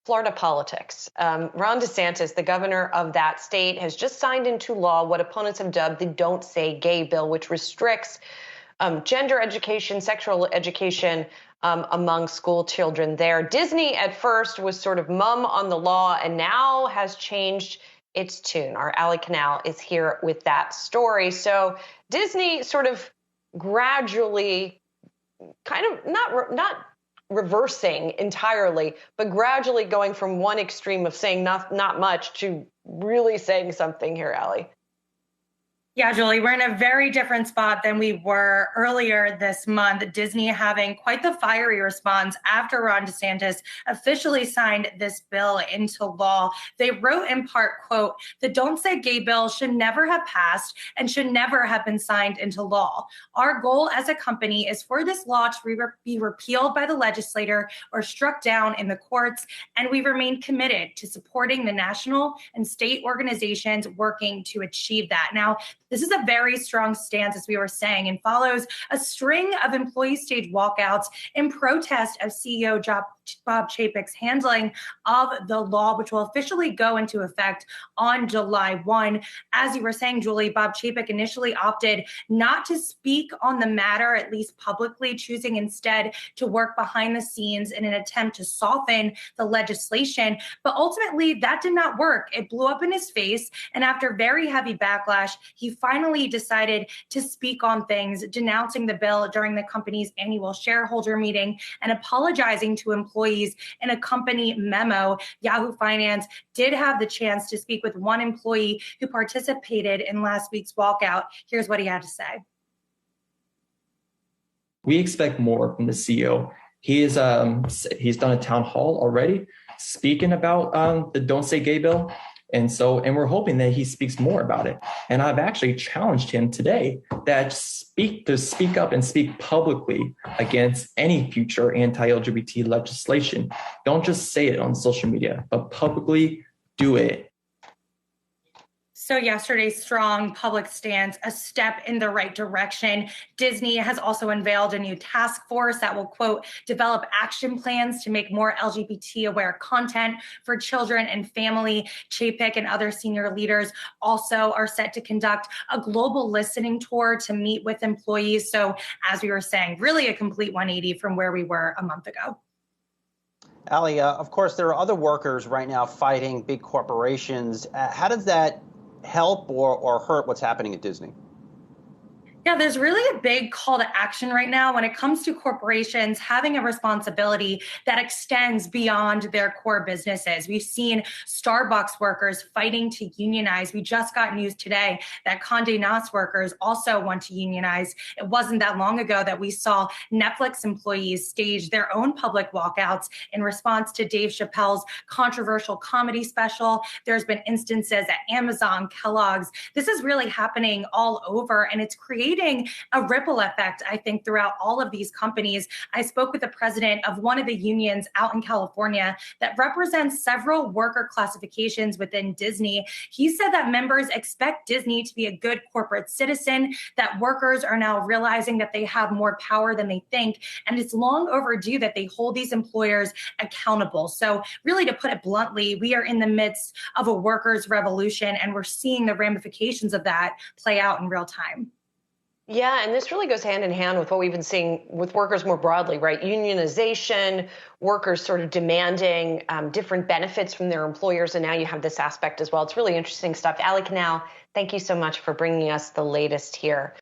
Florida politics. Ron DeSantis, the governor of that state, has just signed into law what opponents have dubbed the Don't Say Gay bill, which restricts gender education, sexual education among school children there. Disney at first was sort of mum on the law and now has changed its tune. Our Canal is here with that story. So Disney sort of gradually, kind of not reversing entirely, but gradually going from one extreme of saying not much to really saying something here, Allie. Yeah, Julie, we're in a very different spot than we were earlier this month. Disney having quite the fiery response after Ron DeSantis officially signed this bill into law. They wrote in part, quote, "The Don't Say Gay bill should never have passed and should never have been signed into law. Our goal as a company is for this law to be repealed by the legislature or struck down in the courts, and we remain committed to supporting the national and state organizations working to achieve that." Now, this is a very strong stance, as we were saying, and follows a string of employee stage walkouts in protest of CEO Bob Chapek's handling of the law, which will officially go into effect on July 1. As you were saying, Julie, Bob Chapek initially opted not to speak on the matter, at least publicly, choosing instead to work behind the scenes in an attempt to soften the legislation. But ultimately, that did not work. It blew up in his face. And after very heavy backlash, he finally decided to speak on things, denouncing the bill during the company's annual shareholder meeting and apologizing to employees in a company memo. Yahoo Finance did have the chance to speak with one employee who participated in last week's walkout. Here's what he had to say. We expect more from the CEO. He's done a town hall already speaking about the Don't Say Gay bill. And we're hoping that he speaks more about it. And I've actually challenged him today to speak up and speak publicly against any future anti-LGBT legislation. Don't just say it on social media, but publicly do it. So yesterday's strong public stance, a step in the right direction. Disney has also unveiled a new task force that will, quote, develop action plans to make more LGBT-aware content for children and family. Chapek and other senior leaders also are set to conduct a global listening tour to meet with employees. So as we were saying, really a complete 180 from where we were a month ago. Allie, of course, there are other workers right now fighting big corporations. How does that help or hurt what's happening at Disney? Yeah, there's really a big call to action right now when it comes to corporations having a responsibility that extends beyond their core businesses. We've seen Starbucks workers fighting to unionize. We just got news today that Condé Nast workers also want to unionize. It wasn't that long ago that we saw Netflix employees stage their own public walkouts in response to Dave Chappelle's controversial comedy special. There's been instances at Amazon, Kellogg's. This is really happening all over, and it's creating a ripple effect, I think, throughout all of these companies. I spoke with the president of one of the unions out in California that represents several worker classifications within Disney. He said that members expect Disney to be a good corporate citizen, that workers are now realizing that they have more power than they think, and it's long overdue that they hold these employers accountable. So really, to put it bluntly, we are in the midst of a workers' revolution, and we're seeing the ramifications of that play out in real time. Yeah, and this really goes hand in hand with what we've been seeing with workers more broadly, right? Unionization, workers sort of demanding different benefits from their employers, and now you have this aspect as well. It's really interesting stuff. Canal, thank you so much for bringing us the latest here.